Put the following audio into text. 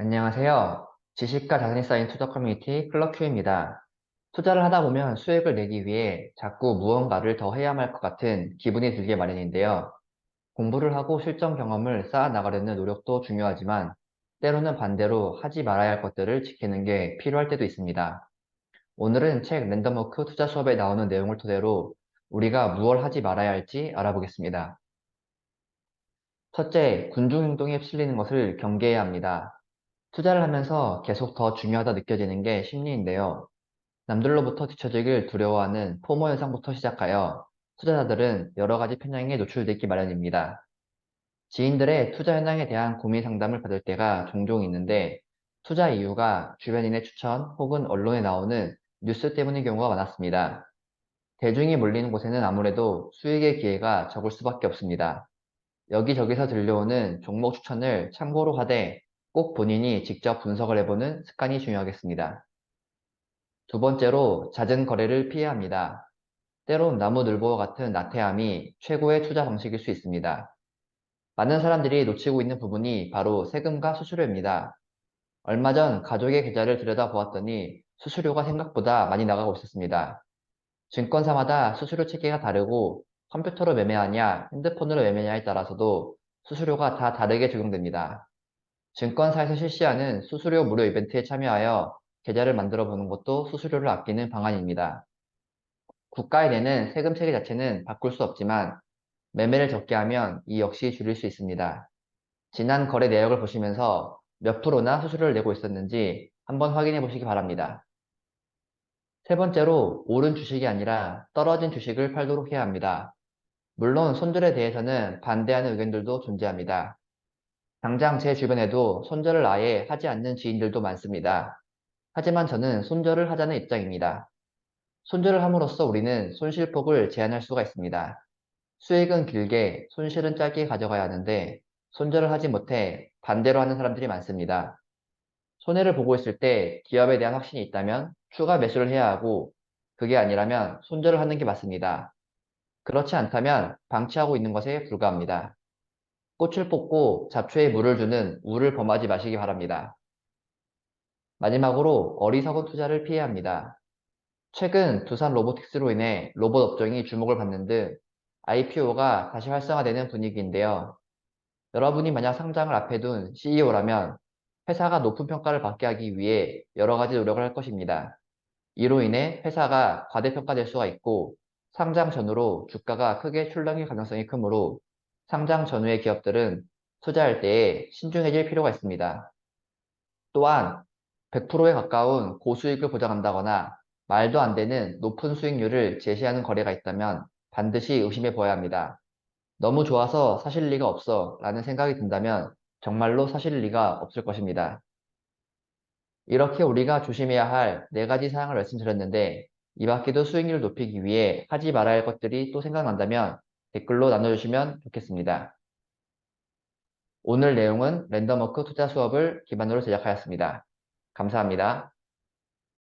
안녕하세요. 지식과 자산이 쌓인 투자 커뮤니티 클럽큐입니다. 투자를 하다 보면 수익을 내기 위해 자꾸 무언가를 더 해야만 할 것 같은 기분이 들게 마련인데요. 공부를 하고 실전 경험을 쌓아 나가려는 노력도 중요하지만 때로는 반대로 하지 말아야 할 것들을 지키는 게 필요할 때도 있습니다. 오늘은 책 랜덤워크 투자 수업에 나오는 내용을 토대로 우리가 무엇을 하지 말아야 할지 알아보겠습니다. 첫째, 군중 행동에 휩쓸리는 것을 경계해야 합니다. 투자를 하면서 계속 더 중요하다 느껴지는 게 심리인데요. 남들로부터 뒤처지길 두려워하는 포모 현상부터 시작하여 투자자들은 여러 가지 편향에 노출되기 마련입니다. 지인들의 투자 현황에 대한 고민 상담을 받을 때가 종종 있는데 투자 이유가 주변인의 추천 혹은 언론에 나오는 뉴스 때문인 경우가 많았습니다. 대중이 몰리는 곳에는 아무래도 수익의 기회가 적을 수밖에 없습니다. 여기저기서 들려오는 종목 추천을 참고로 하되 꼭 본인이 직접 분석을 해보는 습관이 중요하겠습니다. 두 번째로 잦은 거래를 피해야 합니다. 때론 나무늘보와 같은 나태함이 최고의 투자 방식일 수 있습니다. 많은 사람들이 놓치고 있는 부분이 바로 세금과 수수료입니다. 얼마 전 가족의 계좌를 들여다보았더니 수수료가 생각보다 많이 나가고 있었습니다. 증권사마다 수수료 체계가 다르고 컴퓨터로 매매하냐 핸드폰으로 매매하냐에 따라서도 수수료가 다 다르게 적용됩니다. 증권사에서 실시하는 수수료 무료 이벤트에 참여하여 계좌를 만들어 보는 것도 수수료를 아끼는 방안입니다. 국가에 내는 세금 체계 자체는 바꿀 수 없지만 매매를 적게 하면 이 역시 줄일 수 있습니다. 지난 거래 내역을 보시면서 몇 프로나 수수료를 내고 있었는지 한번 확인해 보시기 바랍니다. 세 번째로 오른 주식이 아니라 떨어진 주식을 팔도록 해야 합니다. 물론 손절에 대해서는 반대하는 의견들도 존재합니다. 당장 제 주변에도 손절을 아예 하지 않는 지인들도 많습니다. 하지만 저는 손절을 하자는 입장입니다. 손절을 함으로써 우리는 손실폭을 제한할 수가 있습니다. 수익은 길게, 손실은 짧게 가져가야 하는데 손절을 하지 못해 반대로 하는 사람들이 많습니다. 손해를 보고 있을 때 기업에 대한 확신이 있다면 추가 매수를 해야 하고 그게 아니라면 손절을 하는 게 맞습니다. 그렇지 않다면 방치하고 있는 것에 불과합니다. 꽃을 뽑고 잡초에 물을 주는 우를 범하지 마시기 바랍니다. 마지막으로 어리석은 투자를 피해야 합니다. 최근 두산 로보틱스로 인해 로봇 업종이 주목을 받는 등 IPO가 다시 활성화되는 분위기인데요. 여러분이 만약 상장을 앞에 둔 CEO라면 회사가 높은 평가를 받게 하기 위해 여러 가지 노력을 할 것입니다. 이로 인해 회사가 과대평가될 수가 있고 상장 전후로 주가가 크게 출렁일 가능성이 크므로 상장 전후의 기업들은 투자할 때에 신중해질 필요가 있습니다. 또한 100%에 가까운 고수익을 보장한다거나 말도 안 되는 높은 수익률을 제시하는 거래가 있다면 반드시 의심해 보아야 합니다. 너무 좋아서 사실 리가 없어 라는 생각이 든다면 정말로 사실 리가 없을 것입니다. 이렇게 우리가 조심해야 할 네 가지 사항을 말씀드렸는데 이 밖에도 수익률을 높이기 위해 하지 말아야 할 것들이 또 생각난다면 댓글로 나눠주시면 좋겠습니다. 오늘 내용은 랜덤워크 투자 수업을 기반으로 제작하였습니다. 감사합니다.